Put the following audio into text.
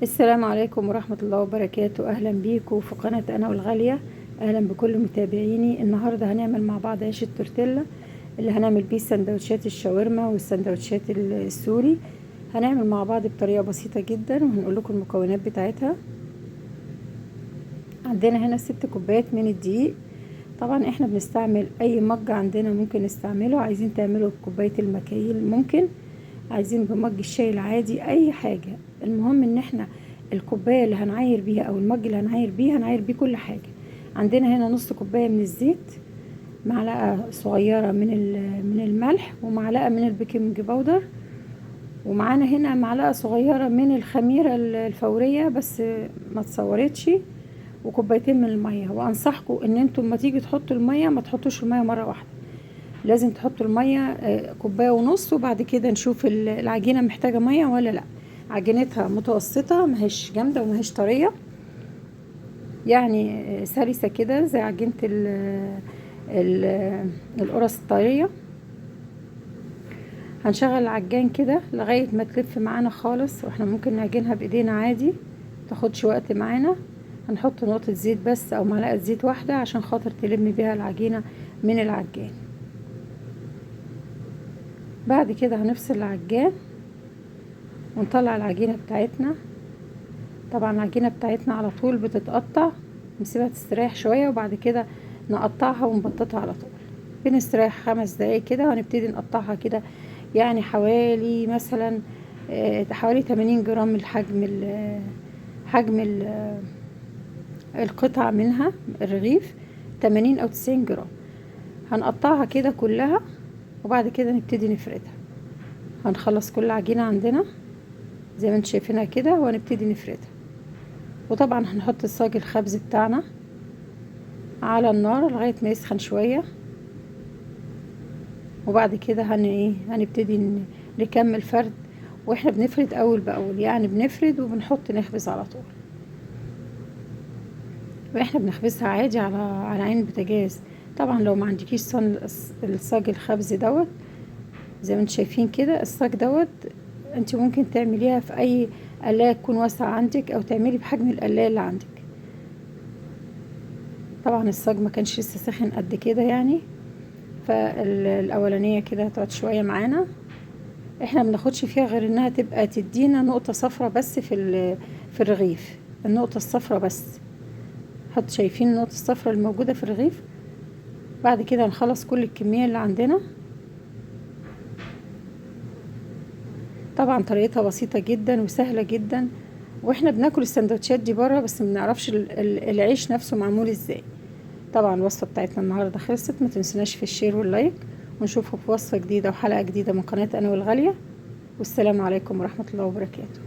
السلام عليكم ورحمة الله وبركاته. أهلا بيكم في قناة أنا والغالية. أهلا بكل متابعيني. النهاردة هنعمل مع بعض عيش التورتيلا اللي هنعمل بيه سندوتشات الشاورما والسندوتشات السوري. هنعمل مع بعض بطريقة بسيطة جدا وهنقول لكم المكونات بتاعتها. عندنا هنا 6 كوبايات من الدقيق. طبعا احنا بنستعمل اي مج عندنا ممكن نستعمله. عايزين تعملوا بكوباية المكاييل ممكن، عايزين بمج الشاي العادي، اي حاجة. المهم ان احنا الكوباية اللي هنعاير بيها او المج اللي هنعاير بيه كل حاجة. عندنا هنا نص كوباية من الزيت، معلقة صغيرة من الملح، ومعلقة من البيكنج باودر، ومعانا هنا معلقة صغيرة من الخميرة الفورية بس ما تصورتش، وكوبايتين من المية. وانصحكم ان انتم لما تيجي تحطوا المية ما تحطوش المية مرة واحدة، لازم تحطوا المية كوباية ونص، وبعد كده نشوف العجينة محتاجة مية ولا لا. عجينتها متوسطة، ماهيش جامدة وماهيش طرية، يعني سلسة كده زي عجينة القرص الطرية. هنشغل العجان كده لغاية ما تلف معانا خالص، واحنا ممكن نعجنها بايدينا عادي، متاخدش وقت معانا. هنحط نقطة زيت بس او معلقة زيت واحدة عشان خاطر تلم بيها العجينة من العجان. بعد كده هنفصل العجان ونطلع العجينة بتاعتنا. طبعا العجينة بتاعتنا على طول بتتقطع، نسيبها تستريح شوية وبعد كده نقطعها ونبططها على طول. بنستريح 5 دقايق كده وهنبتدي نقطعها كده، يعني حوالي مثلا حوالي 80 جرام حجم القطع منها، الرغيف 80 او 90 جرام. هنقطعها كده كلها وبعد كده نبتدي نفردها. هنخلص كل عجينة عندنا زي ما انتم شايفينها كده وهنبتدي نفردها. وطبعا هنحط الصاج الخبز بتاعنا على النار لغاية ما يسخن شوية، وبعد كده هنبتدي نكمل فرد. واحنا بنفرد اول باول، يعني بنفرد وبنحط نخبز على طول. واحنا بنخبزها عادي على عين بوتاجاز. طبعا لو ما عندكيش الصاج الخبز دوت زي ما انتم شايفين كده، الصاج دوت انت ممكن تعمليها في اي قلاية تكون واسعة عندك، او تعملي بحجم القلاية اللي عندك. طبعا الصاج ما كانش لسه سخن قد كده يعني، فالاولانية كده هتقعد شوية معانا. احنا بناخدش فيها غير انها تبقى تدينا نقطة صفرة بس في الرغيف، النقطة الصفرة بس. شايفين النقطة الصفرة الموجودة في الرغيف. بعد كده نخلص كل الكمية اللي عندنا. طبعا طريقتها بسيطة جدا وسهلة جدا، واحنا بناكل السندوتشات دي بره بس ما بنعرفش العيش نفسه معمول ازاي. طبعا الوصفة بتاعتنا النهاردة خلصت. ما تنسوناش في الشير واللايك، ونشوفكم في وصفة جديدة وحلقة جديدة من قناة أنا والغالية. والسلام عليكم ورحمة الله وبركاته.